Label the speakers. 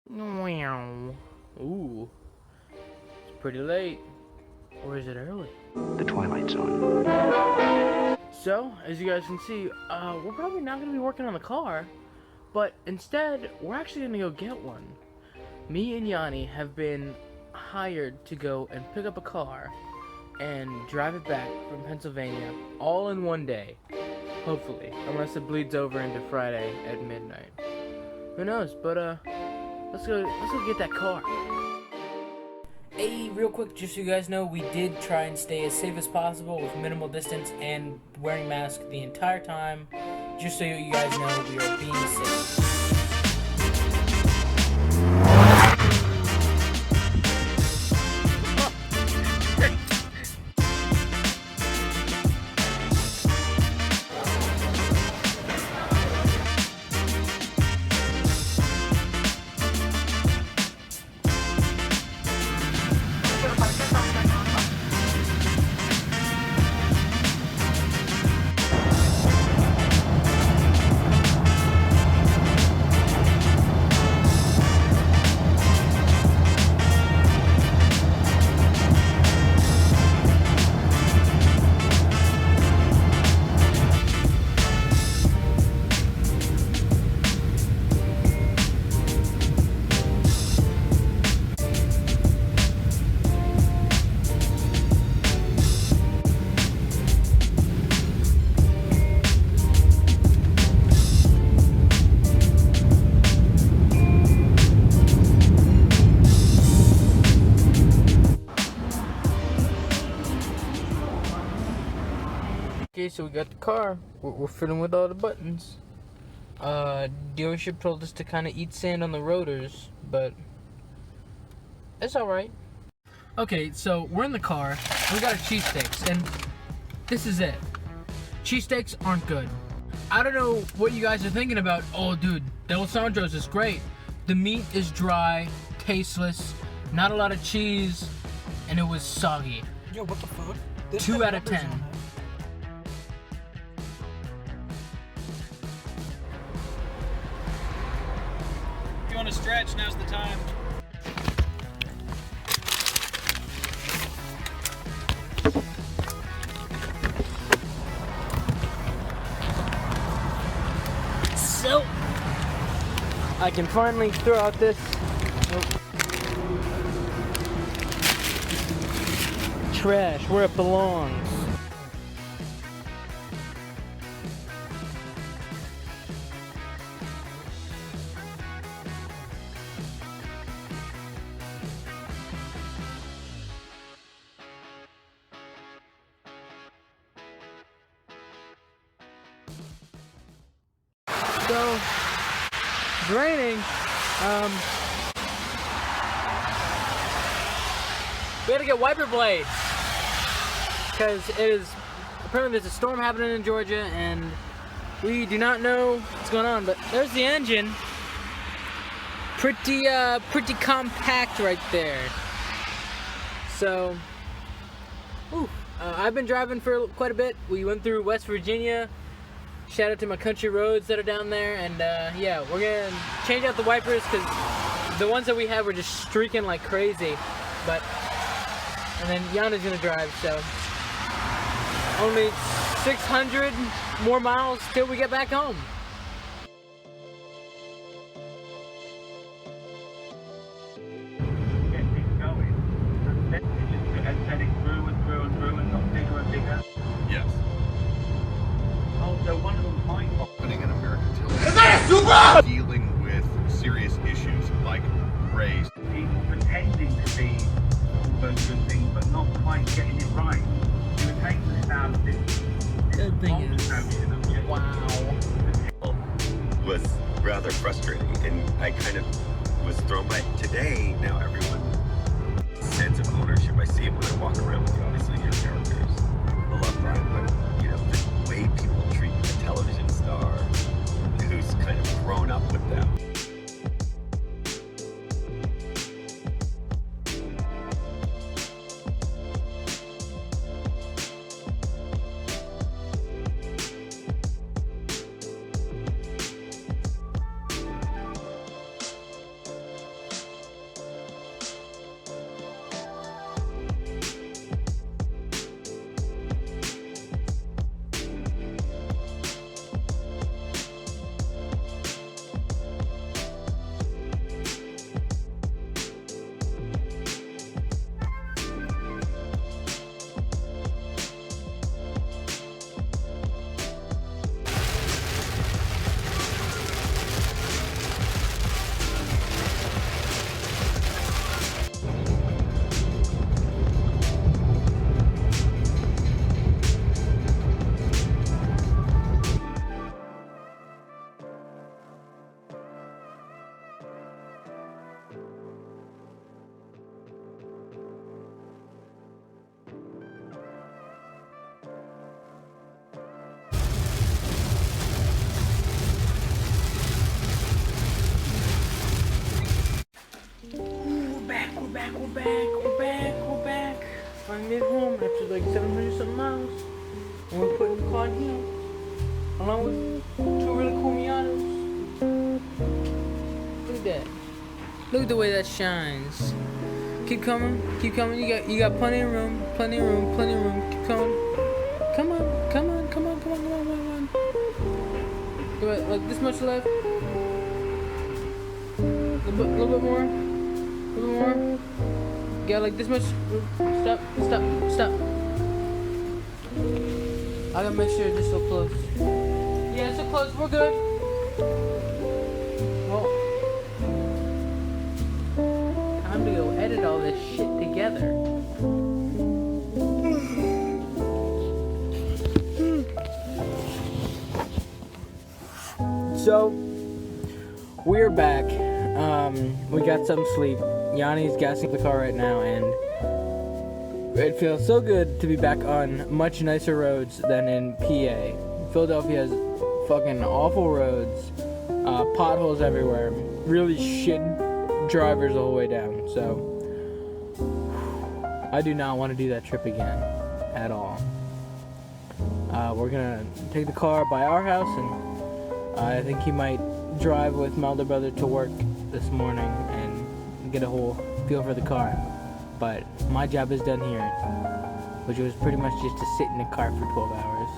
Speaker 1: Meow. Ooh, it's pretty late. Or is it early?
Speaker 2: The Twilight Zone.
Speaker 1: So, as you guys can see, we're probably not going to be working on the car, but instead, we're actually going to go get one. Me and Yanni have been hired to go and pick up a car and drive it back from Pennsylvania all in one day. Hopefully, unless it bleeds over into Friday at midnight. Who knows, but let's go get that car. Hey, real quick, just so you guys know, we did try and stay as safe as possible with minimal distance and wearing masks the entire time. Just so you guys know, we are being safe. Okay, so we got the car. We're fiddling with all the buttons. Dealership told us to kind of eat sand on the rotors, but it's alright. Okay, so we're in the car. We got a cheesesteaks, and this is it. Cheesesteaks aren't good. I don't know what you guys are thinking about. Oh, dude, D'Alessandro's is great. The meat is dry, tasteless, not a lot of cheese, and it was soggy.
Speaker 3: Yo, what the fuck?
Speaker 1: 2 out of 10.
Speaker 3: If you want to stretch, now's the time.
Speaker 1: So, I can finally throw out this trash where it belongs. So, it's raining. We had to get wiper blades because it is apparently there's a storm happening in Georgia, and we do not know what's going on. But there's the engine, pretty compact right there. So, I've been driving for quite a bit. We went through West Virginia. Shout out to my country roads that are down there, and yeah, we're gonna change out the wipers because the ones that we have were just streaking like crazy. And then Yana's gonna drive, so only 600 more miles till we get back home.
Speaker 4: Get things going, and then just let it through and through and through and got bigger and bigger.
Speaker 5: Yes.
Speaker 4: Oh, so one of them might
Speaker 5: Happening in America today. Dealing with serious issues like race.
Speaker 4: people pretending to be all those good things, but not quite getting it right. You were taking it down to this
Speaker 1: That thing is
Speaker 4: notion of just
Speaker 1: wow.
Speaker 5: Was rather frustrating, and I kind of was thrown by it. Today. Now everyone's sense of ownership. I see it when I walk around with you. Obviously, your characters. I love Brian, but you know the way people treat a television star who's kind of grown up with them.
Speaker 1: We're back. Finally made it home after like 700 something miles. And we're putting the car in here. Along with two really cool Miatas. Look at that. Look at the way that shines. Keep coming. You got plenty of room. Keep coming. Come on. You got like this much left. A little bit more. You got like this much. Stop. I gotta make sure it's so close. Yeah, it's so close. We're good. Well, time to go edit all this shit together. So, we're back. We got some sleep. Yanni's gassing the car right now, and it feels so good to be back on much nicer roads than in PA. Philadelphia has fucking awful roads, potholes everywhere, really shit drivers the whole way down. So, I do not want to do that trip again at all. We're gonna take the car by our house, and I think he might drive with my older brother to work this morning and get a whole feel for the car. But my job is done here, which was pretty much just to sit in the car for 12 hours.